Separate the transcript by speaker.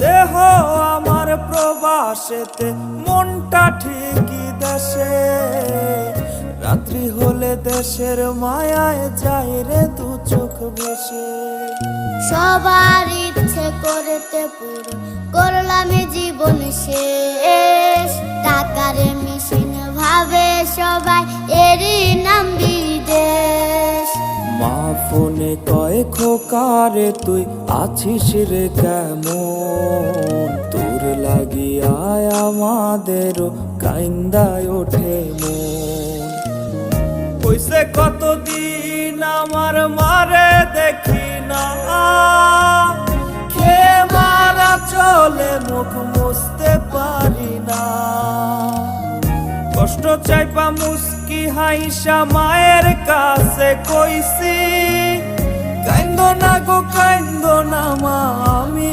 Speaker 1: দেহ আমার প্রবাসেতে, মনটা ঠিকই দেশে। রাত্রি হলে দেশের মায়ায় যায় রে দু চোখ ভেসে।
Speaker 2: সবার ইচ্ছে করতে পুরো করলাম জীবন শেষ। টাকার মেশিন ভাবে সবাই, এরই নাম বিদেশ।
Speaker 1: মা ফোনে কয় খোকারে তুই আছিস রে কেমন? তোর লাগিয়া আমাদেরও কাইন্দায় ওঠে মন। কইছে কতদিন আমার মারে দেখি না, খে মারা চলে মুখ মুছতে পারি না। কষ্ট চাইপা মুস্কি হাইসা মায়ের কাছে কইছি, কাইন্দো না গো কাইন্দো না মা, আমি